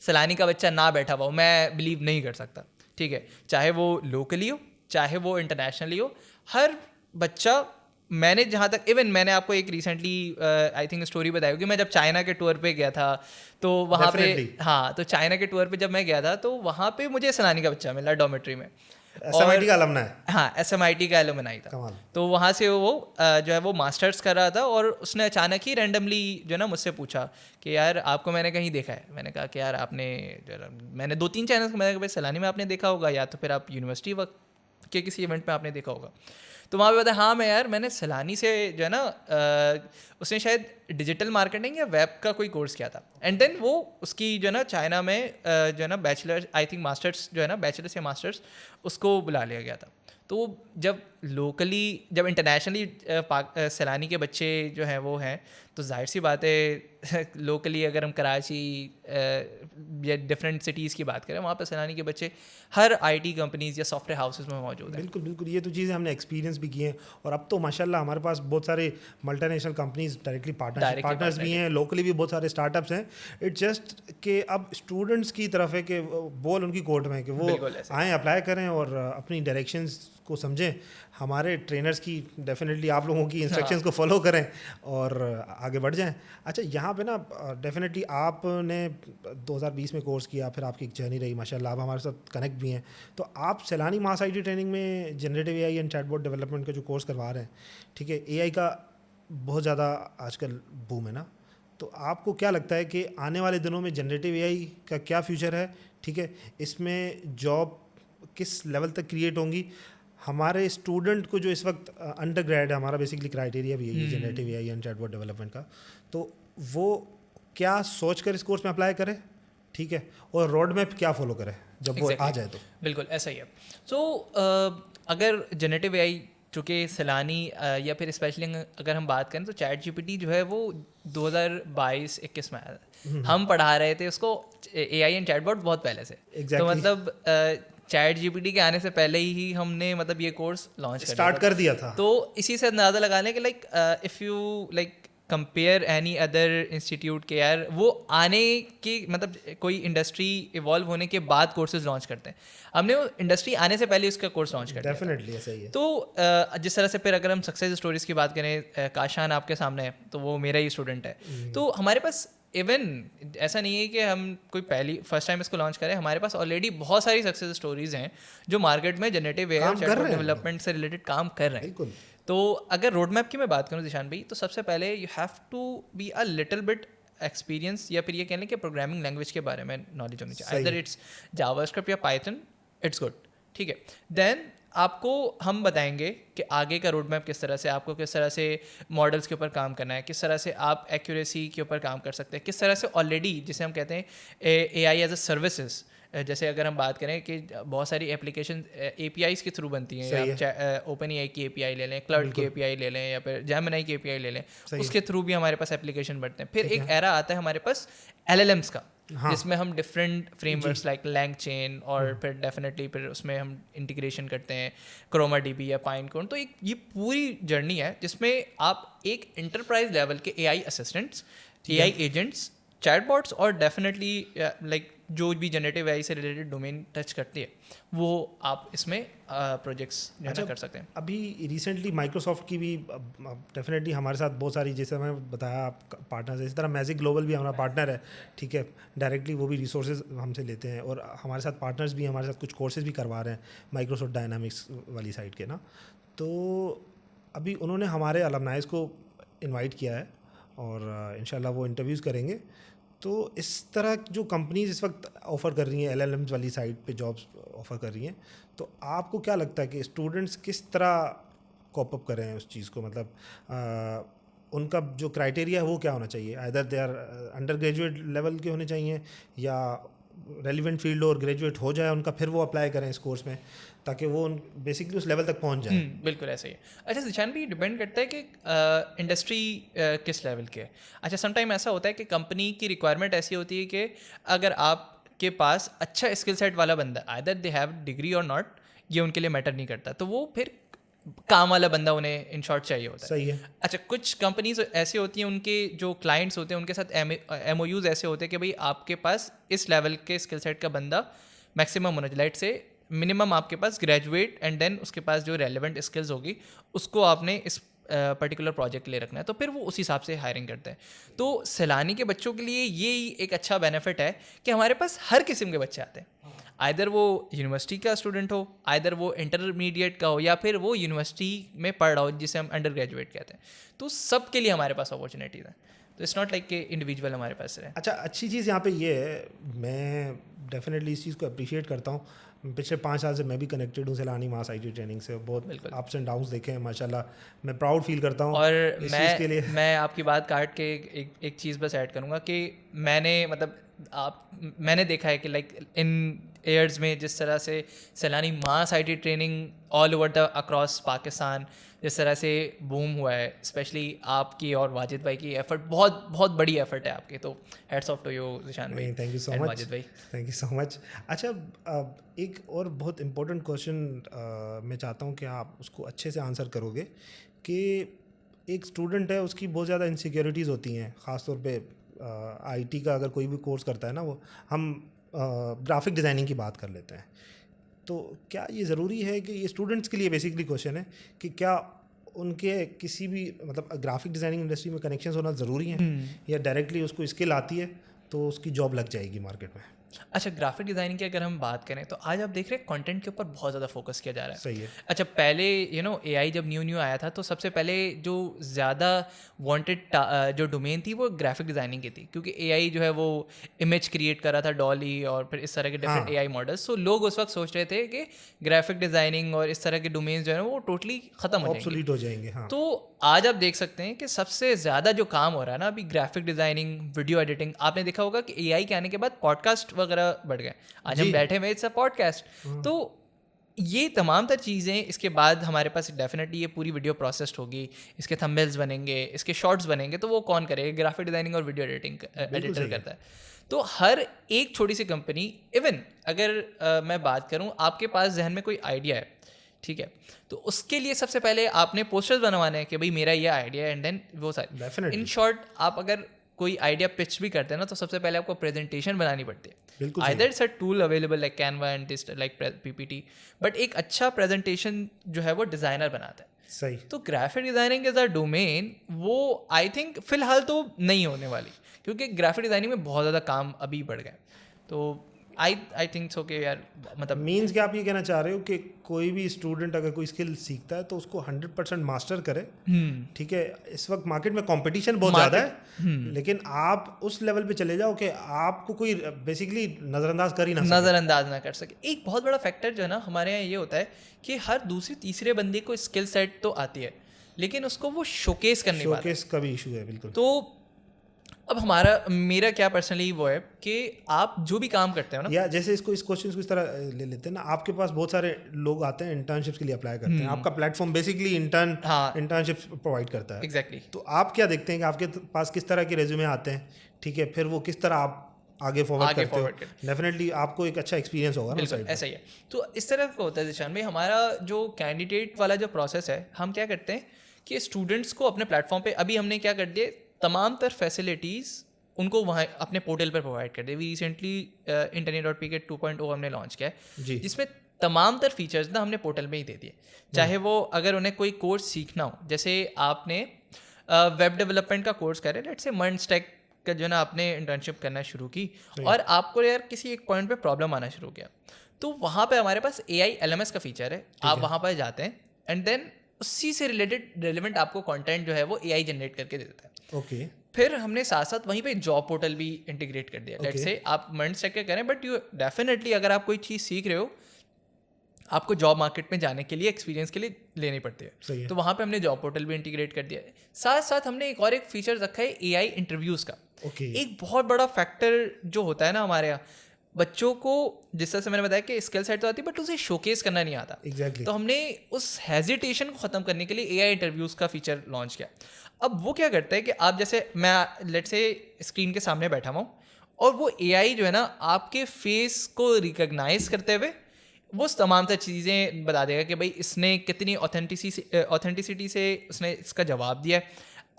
सैलानी का बच्चा ना बैठा हुआ हो, मैं बिलीव नहीं कर सकता। ठीक है, चाहे वो लोकली हो चाहे वो इंटरनेशनली हो, हर बच्चा, मैंने जहाँ तक इवन मैंने आपको एक रिसेंटली आई थिंक स्टोरी बताई होगी, मैं जब चाइना के टूर पे गया था तो वहाँ पे, हाँ, तो चाइना के टूर पे जब मैं गया था तो वहाँ पे मुझे सैलानी का बच्चा मिला डॉर्मेट्री में। SMIT का अलमना है। हाँ, SMIT का एलुमनाई था। कमाल। तो वहाँ से वो जो है वो मास्टर्स कर रहा था, और उसने अचानक ही रैंडमली जो है ना मुझसे पूछा कि यार आपको मैंने कहीं देखा है। मैंने कहा कि यार आपने, मैंने 2-3 चैनल्स मैंने कहा भाई सैलानी में आपने देखा होगा, या तो फिर आप यूनिवर्सिटी वक्त के किसी इवेंट में आपने देखा होगा। तो वहाँ पे बताया हाँ मैं यार मैंने सैलानी से जो है ना उसने शायद डिजिटल मार्केटिंग या वेब का कोई कोर्स किया था, एंड देन वो उसकी जो है ना चाइना में जो है ना बैचलर, आई थिंक मास्टर्स जो है ना बैचलर्स या मास्टर्स, उसको बुला लिया गया था। तो जब लोकली, जब इंटरनेशनली सैलानी के बच्चे जो हैं वो हैं, तो जाहिर सी बात है लोकली अगर हम कराची या डिफरेंट सिटीज़ की बात करें, वहाँ पर सैलानी के बच्चे हर आईटी कंपनीज़ या सॉफ्टवेयर हाउसेस में मौजूद हैं। बिल्कुल बिल्कुल, ये तो चीज़ें हमने एक्सपीरियंस भी की हैं, और अब तो माशाल्लाह हमारे पास बहुत सारे मल्टीनेशनल कंपनीज डायरेक्टली पार्टनर्स भी हैं, लोकली भी बहुत सारे स्टार्टअप्स हैं। इट्स जस्ट कि अब स्टूडेंट्स की तरफ है कि बॉल उनकी कोर्ट में है कि वो आएँ, अप्लाई करें और अपनी डायरेक्शंस को समझें। हमारे ट्रेनर्स की डेफिनेटली आप लोगों की इंस्ट्रक्शंस को फॉलो करें और आगे बढ़ जाएं। अच्छा, यहाँ पे ना डेफिनेटली आपने 2020 में कोर्स किया, फिर आपकी एक जर्नी रही माशाल्लाह, आप हमारे साथ कनेक्ट भी हैं। तो आप सैलानी मास आईटी ट्रेनिंग में generative AI and chatbot development का जो कोर्स करवा रहे हैं, ठीक है, एआई का बहुत ज़्यादा आजकल बूम है ना, तो आपको क्या लगता है कि आने वाले दिनों में जनरेटिव एआई का क्या फ्यूचर है? ठीक है, इसमें जॉब किस लेवल तक क्रिएट होंगी? हमारे स्टूडेंट को जो इस वक्त अंडर ग्रेड है, हमारा बेसिकली क्राइटेरिया भी है ये generative AI and chatbot development का, तो वो क्या सोच कर इस कोर्स में अप्लाई करें, ठीक है, और रोड मैप क्या फॉलो करें जब वो आ जाए? तो बिल्कुल ऐसा ही है। सो अगर जनरेटिव एआई चूँकि सैलानी या फिर स्पेशली अगर हम बात करें तो चैट जीपीटी जो है वो 2022-21 में आया था। हम पढ़ा रहे थे उसको एआई एंड चैटबॉट बहुत पहले से। तो मतलब चैट जीपीटी के आने से पहले ही हमने मतलब ये कोर्स लॉन्च स्टार्ट कर दिया था। तो इसी से अंदाज़ा लगा लें कि like if you like compare any other institute के, यार वो आने की मतलब कोई इंडस्ट्री इवॉल्व होने के बाद कोर्सेज लॉन्च करते हैं, हमने वो इंडस्ट्री आने से पहले उसका कोर्स लॉन्च कर दिया। डेफिनेटली ऐसा ही है। तो जिस तरह से फिर अगर हम सक्सेस स्टोरीज़ की बात करें, काशान आपके सामने है तो वो मेरा ही स्टूडेंट है। तो हमारे पास इवन ऐसा नहीं है कि हम कोई पहली फर्स्ट टाइम इसको लॉन्च करें, हमारे पास ऑलरेडी बहुत सारी सक्सेस स्टोरीज हैं जो मार्केट में जनरेटिव एआई और काम कर चैटबॉट रहे हैं डेवलपमेंट से रिलेटेड काम कर रहे हैं। बिल्कुल। तो अगर रोड मैप की मैं बात करूँ जिशान भाई, तो सबसे पहले you have to be a little bit experience, या फिर ये कह लें कि प्रोग्रामिंग लैंग्वेज के बारे में नॉलेज होनी चाहिए। सही। आइदर इट्स जावास्क्रिप्ट या पाइथन, इट्स गुड, ठीक है। देन आपको हम बताएंगे कि आगे का रोड मैप किस तरह से, आपको किस तरह से मॉडल्स के ऊपर काम करना है, किस तरह से आप एक्यूरेसी के ऊपर काम कर सकते हैं, किस तरह से ऑलरेडी जिसे हम कहते हैं एआई एज अ सर्विसेज, जैसे अगर हम बात करें कि बहुत सारी एप्लीकेशन एपीआईज के थ्रू बनती हैं, आप ओपन एआई की एपीआई ले लें, क्लाउड की एपीआई ले लें, या फिर जेमिनी की एपीआई ले लें, उसके थ्रू भी हमारे पास एप्लीकेशन बनते हैं। फिर एक एरा आता है हमारे पास एलएलएम्स का, जिसमें हम डिफरेंट फ्रेमवर्क्स लाइक लैंगचेन और फिर डेफिनेटली फिर उसमें हम इंटीग्रेशन करते हैं क्रोमा डीबी या पाइनकोन। तो एक ये पूरी जर्नी है जिसमें आप एक इंटरप्राइज लेवल के AI assistants, AI agents, chatbots और डेफिनेटली लाइक जो भी जनरेटिव एआई से रिलेटेड डोमेन टच करती है वो आप इसमें प्रोजेक्ट्स कर सकते हैं। अभी रिसेंटली माइक्रोसॉफ्ट की भी डेफिनेटली हमारे साथ बहुत सारी, जैसे मैं बताया आप, पार्टनर्स है। इस तरह मैजिक ग्लोबल भी हमारा पार्टनर है, ठीक है। डायरेक्टली वो भी रिसोर्सेज हमसे लेते हैं और हमारे साथ पार्टनर्स भी हमारे साथ कुछ कोर्सेज भी करवा रहे हैं माइक्रोसॉफ्ट डायनामिक्स वाली साइड के ना। तो अभी उन्होंने हमारे अलमनाइज को इन्वाइट किया है और इंशाल्लाह वो इंटरव्यूज़ करेंगे। तो इस तरह जो कंपनीज इस वक्त ऑफ़र कर रही हैं एलएलएम्स वाली साइड पे जॉब्स ऑफ़र कर रही हैं, तो आपको क्या लगता है कि स्टूडेंट्स किस तरह कॉप अप करें उस चीज़ को? मतलब उनका जो क्राइटेरिया है वो क्या होना चाहिए? Either they are undergraduate level के होने चाहिए या रेलिवेंट फील्ड और ग्रेजुएट हो जाए उनका, फिर वो अप्लाई करें इस कोर्स में ताकि वो बेसिकली उस लेवल तक पहुंच जाए। बिल्कुल ऐसे ही है। अच्छा जिशान भी डिपेंड करता है कि इंडस्ट्री किस लेवल के है। अच्छा समटाइम ऐसा होता है कि कंपनी की रिक्वायरमेंट ऐसी होती है कि अगर आपके पास अच्छा स्किल सेट वाला बंदा, आइदर दे हैव डिग्री और नॉट, ये उनके लिए मैटर नहीं करता, तो वो फिर काम वाला बंदा उन्हें इन शॉर्ट चाहिए होता है। सही है। अच्छा कुछ कंपनीज ऐसी होती हैं, उनके जो क्लाइंट्स होते हैं उनके साथ एमओयूज ऐसे होते हैं कि भाई आपके पास इस लेवल के स्किल सेट का बंदा मैक्सिमम होना चाहिए। लाइट से मिनिमम आपके पास ग्रेजुएट एंड देन उसके पास जो रेलेवेंट स्किल्स होगी उसको आपने इस पर्टिकुलर प्रोजेक्ट ले रखना है, तो फिर वो उस हिसाब से हायरिंग करते हैं। तो सैलानी के बच्चों के लिए ये एक अच्छा बेनिफिट है कि हमारे पास हर किस्म के बच्चे आते हैं, आइदर वो यूनिवर्सिटी का स्टूडेंट हो, आइदर वो इंटरमीडिएट का हो, या फिर वो यूनिवर्सिटी में पढ़ रहा हो जिसे हम अंडर ग्रेजुएट कहते हैं। तो सब के लिए हमारे पास अपॉर्चुनिटीज़ हैं, तो इट्स नॉट लाइक कि इंडिविजुअल हमारे पास रहे। अच्छा अच्छी चीज़ यहाँ पे ये है, मैं डेफिनेटली इस चीज़ को अप्रिशिएट करता हूँ। पिछले 5 साल से मैं भी कनेक्टेड हूँ सैलानी मास आईटी ट्रेनिंग से, बहुत अप्स एंड डाउन्स देखे हैं माशाल्लाह। मैं प्राउड फील करता हूँ और इस चीज़ के लिए। मैं आपकी बात काट के एक चीज़ बस ऐड करूँगा कि मैंने देखा है कि लाइक इन ईयर्स में जिस तरह से Saylani mass IT training all over the across Pakistan जिस तरह से बूम हुआ है, स्पेशली आपकी और वाजिद भाई की एफर्ट, बहुत बहुत बड़ी एफर्ट है आपकी, तो hats off to you Zeeshan भाई। Thank you so much Wajid भाई, थैंक यू सो मच। अच्छा एक और बहुत इम्पोर्टेंट क्वेश्चन मैं चाहता हूँ कि आप उसको अच्छे से आंसर करोगे कि एक स्टूडेंट है उसकी बहुत ज़्यादा इनसिक्योरिटीज़ होती हैं, ख़ासतौर पे आईटी का अगर कोई भी कोर्स करता है ना, वो हम ग्राफिक डिज़ाइनिंग की बात कर लेते हैं। तो क्या ये ज़रूरी है कि ये स्टूडेंट्स के लिए बेसिकली क्वेश्चन है कि क्या उनके किसी भी मतलब ग्राफिक डिज़ाइनिंग इंडस्ट्री में कनेक्शंस होना ज़रूरी हैं या डायरेक्टली उसको स्किल आती है तो उसकी जॉब लग जाएगी मार्केट में? अच्छा ग्राफिक डिज़ाइनिंग की अगर हम बात करें तो आज आप देख रहे हैं कंटेंट के ऊपर बहुत ज़्यादा फोकस किया जा रहा है। सही है। अच्छा पहले एआई जब न्यू आया था तो सबसे पहले जो ज़्यादा वांटेड जो डोमेन थी वो ग्राफिक डिज़ाइनिंग की थी, क्योंकि एआई जो है वो इमेज क्रिएट कर रहा था, डॉली और फिर इस तरह के डिफरेंट एआई मॉडल्स। सो लोग उस वक्त सोच रहे थे कि ग्राफिक डिज़ाइनिंग और इस तरह के डोमेन्स जो है वो टोटली ख़त्म हो जाएंगे। हाँ। तो आज आप देख सकते हैं कि सबसे ज़्यादा जो काम हो रहा है ना अभी ग्राफिक डिज़ाइनिंग, वीडियो एडिटिंग। आपने देखा होगा कि एआई के आने के बाद पॉडकास्ट वगैरह बढ़ गए। आज हम बैठे हुए इट्स अ पॉडकास्ट। तो ये तमाम तर चीज़ें इसके बाद हमारे पास डेफिनेटली ये पूरी वीडियो प्रोसेस्ड होगी, इसके थंबनेल्स बनेंगे, इसके शॉर्ट्स बनेंगे, तो वो कौन करेगा? ग्राफिक डिज़ाइनिंग और वीडियो एडिटिंग एडिटर करता है। तो हर एक छोटी सी कंपनी, इवन अगर मैं बात करूँ आपके पास जहन में कोई आइडिया है, ठीक है, तो उसके लिए सबसे पहले आपने पोस्टर्स बनवाने हैं कि भाई मेरा ये आइडिया है, एंड देन वो सारे। इन शॉर्ट आप अगर कोई आइडिया पिच भी करते हैं ना तो सबसे पहले आपको प्रेजेंटेशन बनानी पड़ती है। Either it's a tool available like Canva and this like PPT, but एक अच्छा प्रेजेंटेशन जो है वो डिज़ाइनर बनाता है। सही। तो graphic designing as a domain वो आई थिंक फ़िलहाल तो नहीं होने वाली, क्योंकि ग्राफिक डिज़ाइनिंग में बहुत ज़्यादा काम अभी बढ़ गया है। तो आई थिंक सो कि यार मतलब मीन्स कि आप ये कहना चाह रहे हो कि कोई भी स्टूडेंट अगर कोई स्किल सीखता है तो उसको 100% मास्टर करे, ठीक है। इस वक्त मार्केट में कंपटीशन बहुत ज़्यादा है, लेकिन आप उस लेवल पे चले जाओ कि आपको कोई बेसिकली नज़रअंदाज कर ही ना सके। नज़रअंदाज ना कर सके। एक बहुत बड़ा फैक्टर जो है ना हमारे यहाँ ये होता है कि हर दूसरे तीसरे बंदे को स्किल सेट तो आती है, लेकिन उसको वो शोकेस करने वाला शोकेस का भी इशू है, बिल्कुल। तो अब मेरा क्या पर्सनली वो है कि आप जो भी काम करते हो ना, या जैसे इस क्वेश्चन को इस तरह ले लेते हैं ना, आपके पास बहुत सारे लोग आते हैं इंटर्नशिप्स के लिए अप्लाई करते हैं, आपका प्लेटफॉर्म बेसिकली इंटर्नशिप्स प्रोवाइड करता है। एग्जैक्टली। तो आप क्या देखते हैं कि आपके पास किस तरह के रेज्यूमे आते हैं, ठीक है, फिर वो किस तरह आप आगे फॉरवर्ड करते हो? डेफिनेटली आपको एक अच्छा एक्सपीरियंस होगा ना साइड। ऐसा ही है। तो इस तरह का होता है दिशान भाई, हमारा जो कैंडिडेट वाला जो प्रोसेस है, हम क्या करते हैं कि स्टूडेंट्स को अपने प्लेटफॉर्म पे अभी हमने क्या कर दिया, तमाम तर फैसिलिटीज़ उनको वहाँ अपने पोर्टल पर प्रोवाइड कर दिए। रिसेंटली internet.pk 2.0 हमने लॉन्च किया है, जिसमें तमाम तर फीचर्स ना हमने पोर्टल में ही दे दिए। चाहे वो अगर उन्हें कोई कोर्स सीखना हो, जैसे आपने वेब डेवलपमेंट का कोर्स कर रहे हैं, लेट्स से मर्न स्टैक का जो ना आपने इंटर्नशिप करना शुरू की और आपको यार किसी एक पॉइंट पे प्रॉब्लम आना शुरू किया, तो वहाँ पे हमारे पास AI LMS का फीचर है। आप वहाँ पर जाते हैं एंड देन उसी से रिलेटेड रेलिवेंट आपको कंटेंट जो है वो AI जनरेट करके दे देता है। ओके। फिर हमने साथ साथ वहीं पे जॉब पोर्टल भी इंटीग्रेट कर दिया। लेट्स से आप मर्न स्टैक के करें, बट यू डेफिनेटली अगर आप कोई चीज़ सीख रहे हो, आपको जॉब मार्केट में जाने के लिए एक्सपीरियंस के लिए लेनी पड़ती है, तो वहाँ पे हमने जॉब पोर्टल भी इंटीग्रेट कर दिया है। साथ साथ हमने एक फीचर रखा है AI इंटरव्यूज़ का। एक बहुत बड़ा फैक्टर जो होता है ना हमारे यहाँ, बच्चों को जिस तरह से मैंने बताया कि स्किल सेट तो आती है बट उसे शोकेस करना नहीं आता। Exactly. तो हमने उस हेजिटेशन को ख़त्म करने के लिए AI इंटरव्यूज़ का फीचर लॉन्च किया। अब वो क्या करता है कि आप जैसे मैं लेट्स से स्क्रीन के सामने बैठा हुआ हूँ और वो AI जो है ना आपके फेस को रिकग्नाइज करते हुए वो तमाम सा चीज़ें बता देगा कि भाई इसने कितनी ऑथेंटिसिटी से उसने इसका जवाब दिया है,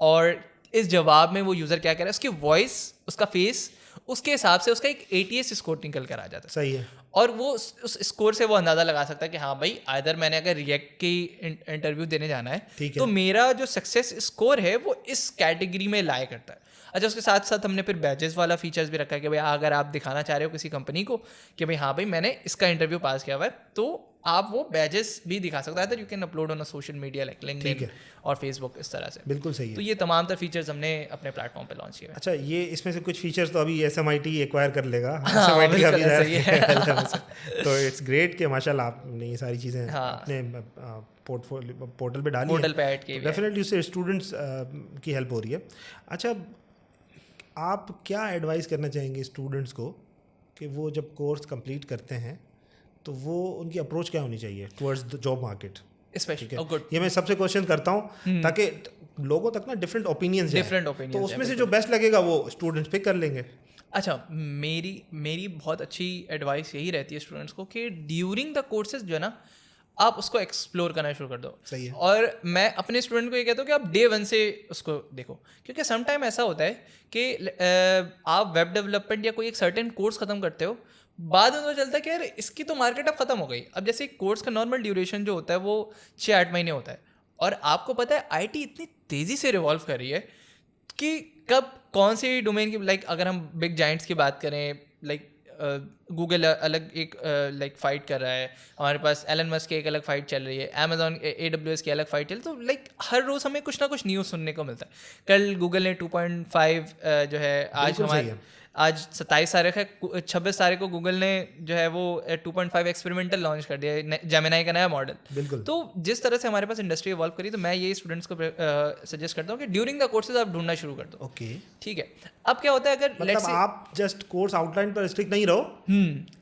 और इस जवाब में वो यूज़र क्या कह रहा है, उसकी वॉइस, उसका फेस, उसके हिसाब से उसका एक ATS स्कोर निकल कर आ जाता है। सही है। और वो उस स्कोर से वो अंदाज़ा लगा सकता है कि हाँ भाई, आइदर मैंने अगर रिएक्ट की इंटरव्यू देने जाना है तो मेरा जो सक्सेस स्कोर है वो इस कैटेगरी में लाया करता है। अच्छा, उसके साथ साथ हमने फिर बैजेस वाला फीचर्स भी रखा है कि भाई अगर आप दिखाना चाह रहे हो किसी कंपनी को कि भाई हाँ भाई मैंने इसका इंटरव्यू पास किया हुआ है, तो आप वो बैजेस भी दिखा सकते हैं। You can upload on a social media like LinkedIn और फेसबुक, इस तरह से। बिल्कुल सही है। तो ये तमाम तर फीचर्स हमने अपने प्लेटफॉर्म पे लॉन्च किए। अच्छा, ये इसमें से कुछ फीचर्स तो अभी SMIT एक्वायर कर लेगा। SMIT का भी तो इट्स ग्रेट कि माशाल्लाह आपने ये सारी चीज़ें अपने पोर्टल पे डाली, पोर्टल पे ऐड की। डेफिनेटली उससे स्टूडेंट्स की हेल्प हो रही है। अच्छा, आप क्या एडवाइस करना चाहेंगे स्टूडेंट्स को कि वो जब कोर्स कंप्लीट करते हैं तो वो उनकी अप्रोच क्या होनी चाहिए towards the job market specially? ये मैं सबसे क्वेश्चन करता हूँ ताकि लोगों तक ना डिफरेंट ओपिनियंस तो उसमें से जो बेस्ट लगेगा वो स्टूडेंट्स पिक कर लेंगे। अच्छा, मेरी बहुत अच्छी एडवाइस यही रहती है स्टूडेंट्स को कि ड्यूरिंग द कोर्सेज जो है ना आप उसको एक्सप्लोर करना शुरू कर दो। सही है। और मैं अपने स्टूडेंट को ये कहता हूँ कि आप डे 1 से उसको देखो, क्योंकि सम टाइम ऐसा होता है कि आप वेब डेवलपमेंट या कोई एक सर्टेन कोर्स ख़त्म करते हो, बाद में पता चलता है कि यार इसकी तो मार्केट अब ख़त्म हो गई। अब जैसे कोर्स का नॉर्मल ड्यूरेशन जो होता है वो 6-8 महीने होता है, और आपको पता है IT इतनी तेज़ी से रिवॉल्व कर रही है कि कब कौन सी डोमेन की, लाइक अगर हम बिग जाइंट्स की बात करें, लाइक गूगल अलग एक लाइक फाइट कर रहा है, हमारे पास एलन मस्क की एक अलग फाइट चल रही है, Amazon AWS की अलग फाइट चल रही है। तो लाइक हर रोज़ हमें कुछ ना कुछ न्यूज़ सुनने को मिलता है। कल गूगल ने 2.5 जो है आज 27 तारीख है, 26 तारीख को गूगल ने जो है वो 2.5 एक्सपेरिमेंटल लॉन्च कर दिया है, जेमिनाई का नया मॉडल। तो जिस तरह से हमारे पास इंडस्ट्री इवॉल्व करी, तो मैं ये स्टूडेंट्स को सजेस्ट करता हूँ कि ड्यूरिंग द कोर्सेज आप ढूंढना शुरू कर दो। ओके, ठीक है। अब क्या होता है, अगर मतलब आप जस्ट कोर्स आउटलाइन पर स्टिक नहीं रहो,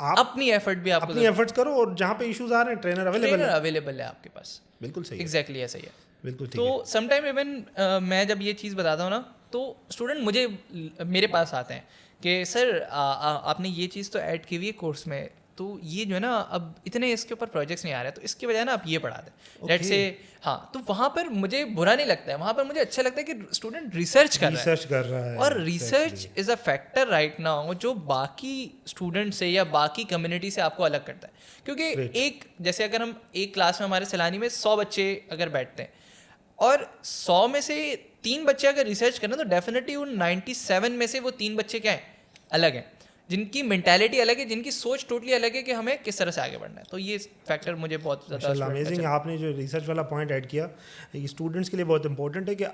आप अपनी एफर्ट भी आपको अपनी एफर्ट्स करो, और जहाँ पे इश्यूज आ रहे हैं ट्रेनर अवेलेबल है आपके पास। बिल्कुल सही, एग्जैक्टली ऐसा ही है। बिल्कुल ठीक तो है। समटाइम इवन मैं जब ये चीज़ बताता हूँ ना, तो स्टूडेंट मेरे पास आते हैं कि सर आपने ये चीज़ तो ऐड की हुई है कोर्स में, तो ये जो है ना अब इतने इसके ऊपर प्रोजेक्ट्स नहीं आ रहे, तो इसकी वजह ना आप ये पढ़ा दें, लेट्स से। हाँ, तो वहाँ पर मुझे बुरा नहीं लगता है, वहाँ पर मुझे अच्छा लगता है कि स्टूडेंट रिसर्च कर रहा है। और research is a factor right now जो बाकी स्टूडेंट से या बाकी कम्युनिटी से आपको अलग करता है। क्योंकि एक जैसे अगर हम एक क्लास में हमारे सैलानी में 100 बच्चे अगर बैठते हैं और 100 में से 3 बच्चे अगर रिसर्च करें तो डेफिनेटली उन 97 में से वो 3 बच्चे क्या हैं, अलग हैं, जिनकी मेंटालिटी अलग है, जिनकी सोच टोटली अलग है कि हमें किस तरह से आगे बढ़ना है। तो ये फैक्टर मुझे बहुत ज़्यादा अमेजिंग है। आपने जो रिसर्च वाला पॉइंट ऐड किया, ये स्टूडेंट्स के लिए बहुत इंपॉर्टेंट है कि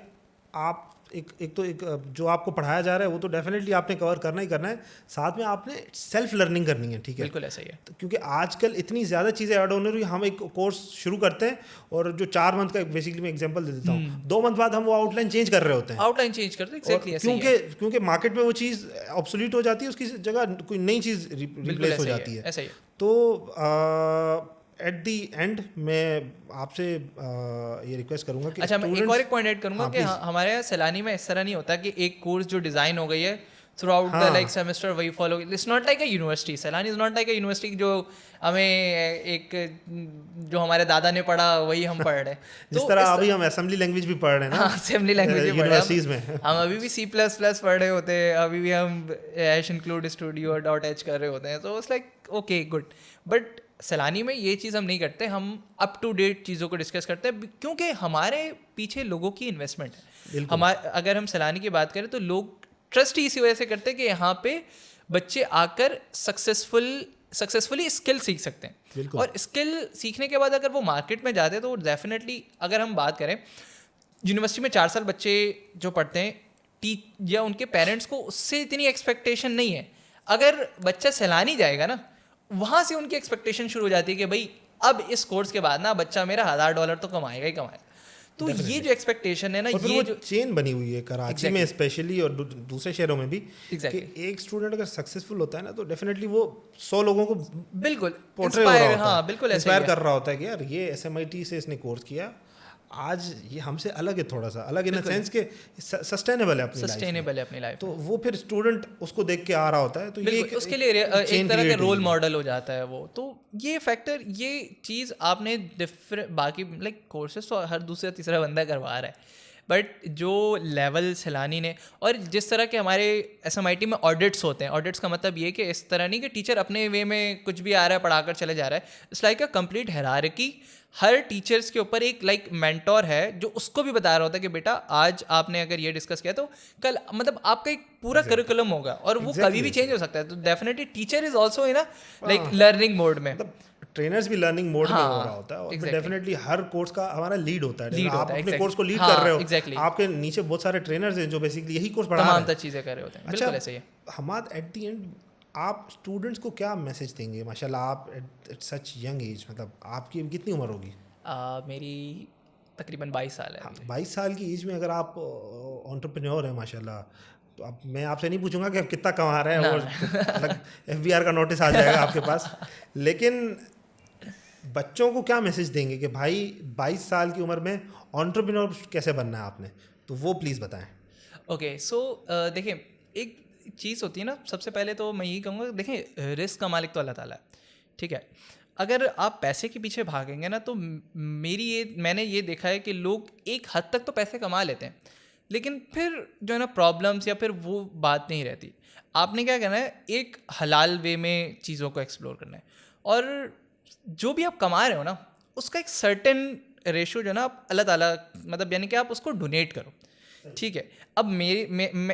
आप एक जो आपको पढ़ाया जा रहा है वो तो डेफिनेटली आपने कवर करना ही करना है, साथ में आपने सेल्फ लर्निंग करनी है, ठीक है? बिल्कुल ऐसा ही है। तो क्योंकि आजकल इतनी ज़्यादा चीज़ें ऐड होने रही, हम एक कोर्स शुरू करते हैं और जो 4 मंथ का बेसिकली मैं एग्जांपल दे देता हूँ, 2 मंथ बाद हम वो आउटलाइन चेंज कर रहे होते हैं, आउटलाइन चेंज करते हैं, एग्जैक्टली ऐसा ही है। क्योंकि मार्केट में वो चीज़ ऑब्सोलीट हो जाती है, उसकी जगह कोई नई चीज़ रिप्लेस हो जाती है। ऐसा ही है। तो एट दी एंड मैं आपसे ये रिक्वेस्ट करूंगा कि अच्छा, मैं एक और एक पॉइंट ऐड करूंगा कि please। हमारे यहाँ सैलानी में इस तरह नहीं होता कि एक कोर्स जो डिज़ाइन हो गई है throughout the like semester वही follow, it's not like a university. Saylani is not like a university जो हमें एक जो हमारे दादा ने पढ़ा वही हम पढ़ रहे हैं। जिस तरह अभी हम असेंबली लैंग्वेज भी पढ़ रहे हैं ना, असेंबली लैंग्वेज यूनिवर्सिटीज में हम अभी भी C++ पढ़ रहे होते हैं, अभी भी हम हैश इंक्लूड स्टूडियो .h कर रहे होते हैं। तो it's like okay good, but सैलानी में ये चीज़ हम नहीं करते, हम अप टू डेट चीज़ों को डिस्कस करते हैं क्योंकि हमारे पीछे लोगों की इन्वेस्टमेंट है। हमारे अगर हम सैलानी की बात करें तो लोग ट्रस्ट ही इसी वजह से करते हैं कि यहाँ पे बच्चे आकर सक्सेसफुली स्किल सीख सकते हैं, और स्किल सीखने के बाद अगर वो मार्केट में जाते हैं तो डेफिनेटली, अगर हम बात करें यूनिवर्सिटी में 4 साल बच्चे जो पढ़ते हैं या उनके पेरेंट्स को उससे इतनी एक्सपेक्टेशन नहीं है। अगर बच्चा सैलानी जाएगा ना, वहाँ से उनकी एक्सपेक्टेशन शुरू हो जाती है कि भाई अब इस कोर्स के बाद ना बच्चा मेरा $1000 तो कमाएगा ही कमाएगा। तो ये जो एक्सपेक्टेशन है ना, ये जो चेन बनी हुई है कराची में स्पेशली और दूसरे शहरों में भी, Exactly। कि एक स्टूडेंट अगर सक्सेसफुल होता है ना तो डेफिनेटली वो 100 लोगों को बिल्कुल पोर्ट्रे हो रहा होता है, हाँ बिल्कुल इंस्पायर कर रहा होता है कि यार ये SMIT से इसने कोर्स किया, आज ये हमसे अलग है, थोड़ा सा अलग इन द सेंस के सस्टेनेबल है अपनी लाइफ, तो वो फिर स्टूडेंट उसको देख के आ रहा होता है, तो ये उसके लिए एक तरह का रोल मॉडल हो जाता है वो। तो ये फैक्टर, ये चीज़ आपने बाकी लाइक कोर्सेज तो हर दूसरा तीसरा बंदा करवा रहा है, बट जो लेवल सैलानी ने, और जिस तरह के हमारे SMIT में ऑडिट्स होते हैं, ऑडिट्स का मतलब ये कि इस तरह नहीं कि टीचर अपने वे में कुछ भी आ रहा है पढ़ाकर चले जा रहा है, it's like a complete hierarchy. Her teachers के ऊपर एक लाइक मेंटोर है जो उसको भी बता रहा होता है कि बेटा आज आपने अगर ये डिस्कस किया तो कल मतलब आपका एक पूरा करिकुलम होगा, और वो कभी भी चेंज हो सकता है। तो definitely teacher is also in like learning mode में, ट्रेनर्स भी लर्निंग मोड में हो रहा होता है, और डेफिनेटली हर कोर्स का हमारा लीड होता है। आप अपने कोर्स को लीड कर रहे हो, आपके नीचे बहुत सारे ट्रेनर्स हैं जो बेसिकली यही कोर्स पढ़ा रहे हैं, चीज़ें कर रहे होते हैं। बिल्कुल ऐसे ही है। हमाद एट द एंड आप स्टूडेंट्स को क्या मैसेज देंगे? माशाल्लाह आप एट सच यंग एज, मतलब आपकी कितनी उम्र होगी? मेरी तकरीबन 22 साल है। 22 साल की एज में अगर आप एंटरप्रेन्योर हैं माशाल्लाह, तो अब मैं आपसे नहीं पूछूंगा कि आप कितना कमा रहे हैं, और अलग FBR का नोटिस आ जाएगा आपके पास, लेकिन बच्चों को क्या मैसेज देंगे कि भाई 22 साल की उम्र में एंटरप्रेन्योर कैसे बनना है आपने, तो वो प्लीज़ बताएं। ओके, सो देखिए, एक चीज़ होती है ना, सबसे पहले तो मैं यही कहूँगा, देखिए रिस्क का मालिक तो अल्लाह ताला है, ठीक है। अगर आप पैसे के पीछे भागेंगे ना, तो मैंने ये देखा है कि लोग एक हद तक तो पैसे कमा लेते हैं, लेकिन फिर जो है ना प्रॉब्लम्स या फिर वो बात नहीं रहती। आपने क्या करना है, एक हलाल वे में चीज़ों को एक्सप्लोर करना है, और जो भी आप कमा रहे हो ना उसका एक सर्टेन रेशो जो है ना आप अल्लाह ताला, मतलब यानी कि आप उसको डोनेट करो, ठीक है। अब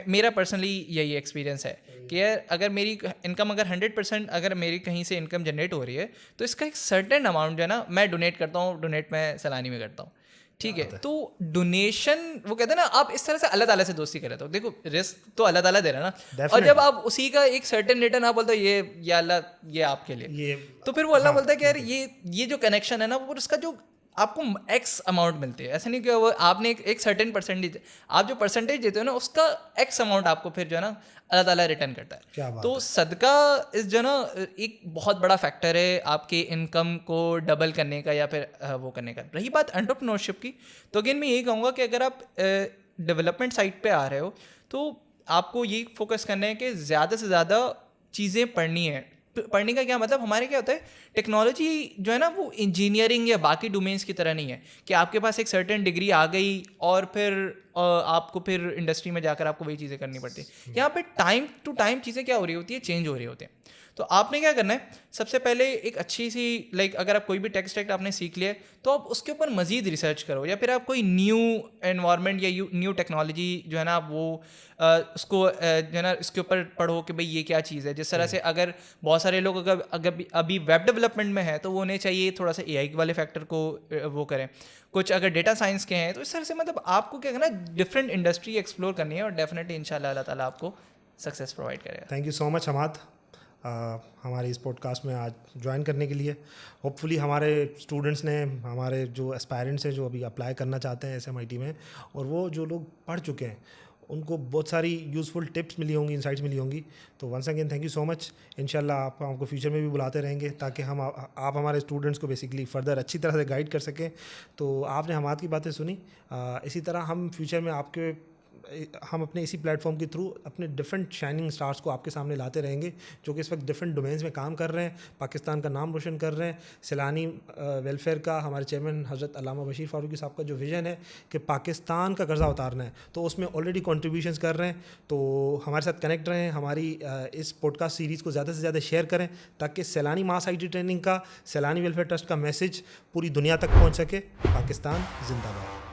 मेरा पर्सनली यही एक्सपीरियंस है कि यार अगर मेरी इनकम अगर 100% अगर मेरी कहीं से इनकम जनरेट हो रही है, तो इसका एक सर्टेन अमाउंट जो है ना मैं डोनेट करता हूँ, डोनेट मैं सैलानी में करता हूँ, ठीक है। तो डोनेशन, वो कहते हैं ना, आप इस तरह से अल्लाह ताला से दोस्ती कर रहे हो। देखो रिस्क तो अल्लाह ताला दे रहा है ना, और जब आप उसी का एक सर्टेन रिटर्न आप बोलते हो ये अल्लाह ये आपके लिए, तो फिर वो अल्लाह बोलता है कि यार ये जो कनेक्शन है ना, वो उसका जो आपको एक्स अमाउंट मिलती है। ऐसा नहीं कि वो आपने एक सर्टेन परसेंटेज, आप जो परसेंटेज देते हो ना उसका एक्स अमाउंट आपको फिर जो है ना अल्लाह ताला रिटर्न करता है। क्या बात तो है। सदका इस जो ना एक बहुत बड़ा फैक्टर है आपके इनकम को डबल करने का या फिर वो करने का। रही बात एंटरप्रेन्योरशिप की, तो अगेन मैं यही कहूँगा कि अगर आप डेवलपमेंट साइड पे आ रहे हो तो आपको यही फोकस करना है कि ज़्यादा से ज़्यादा चीज़ें पढ़नी है। पढ़ने का क्या मतलब, हमारे क्या होता है, टेक्नोलॉजी जो है ना वो इंजीनियरिंग या बाकी डोमेन्स की तरह नहीं है कि आपके पास एक सर्टेन डिग्री आ गई और फिर आपको फिर इंडस्ट्री में जाकर आपको वही चीज़ें करनी पड़ती है। यहाँ पे टाइम टू टाइम चीज़ें क्या हो रही होती है, चेंज हो रही होती हैं। तो आपने क्या करना है, सबसे पहले एक अच्छी सी अगर आप कोई भी टेक स्टैक आपने सीख लिया है तो आप उसके ऊपर मज़ीद रिसर्च करो, या फिर आप कोई न्यू एनवायरनमेंट या न्यू टेक्नोलॉजी जो है ना आप वो उसको जो है ना इसके ऊपर पढ़ो कि भाई ये क्या चीज़ है। जिस तरह से अगर बहुत सारे लोग अगर अभी वेब डेवलपमेंट में है तो वो उन्हें चाहिए थोड़ा सा एआई वाले फैक्टर को वो करें, कुछ अगर डेटा साइंस के हैं तो इस तरह से मतलब आपको क्या करना है, डिफरेंट इंडस्ट्री एक्सप्लोर करनी है और डेफिनेटली इंशाल्लाह अल्लाह ताला आपको सक्सेस प्रोवाइड करेगा। Thank you so much Hamad हमारे इस पॉडकास्ट में आज ज्वाइन करने के लिए। होपफुली हमारे स्टूडेंट्स ने, हमारे जो एस्पायरेंट्स हैं जो अभी अप्लाई करना चाहते हैं SMIT में, और वो जो लोग पढ़ चुके हैं उनको बहुत सारी यूज़फुल टिप्स मिली होंगी, इंसाइट्स मिली होंगी। तो once again thank you so much. इंशाल्लाह आप हमको फ्यूचर में भी बुलाते रहेंगे ताकि हम आप हमारे स्टूडेंट्स को बेसिकली फ़र्दर अच्छी तरह से गाइड कर सकें। तो आपने हमाद की बातें सुनी, इसी तरह हम फ्यूचर में हम अपने इसी प्लेटफॉर्म के थ्रू अपने डिफरेंट शाइनिंग स्टार्स को आपके सामने लाते रहेंगे जो कि इस वक्त डिफरेंट डोमेन्स में काम कर रहे हैं, पाकिस्तान का नाम रोशन कर रहे हैं। सैलानी वेलफेयर का हमारे चेयरमैन हज़रत अल्लामा बशीर फ़ारूकी साहब का जो विज़न है कि पाकिस्तान का कर्जा उतारना है, तो उसमें ऑलरेडी कॉन्ट्रीब्यूशंस कर रहे हैं। तो हमारे साथ कनेक्ट रहें, हमारी इस पॉडकास्ट सीरीज़ को ज़्यादा से ज़्यादा शेयर करें ताकि सैलानी मास IT ट्रेनिंग का, सैलानी वेलफेयर ट्रस्ट का मैसेज पूरी दुनिया तक पहुँच सके। पाकिस्तान जिंदाबाद।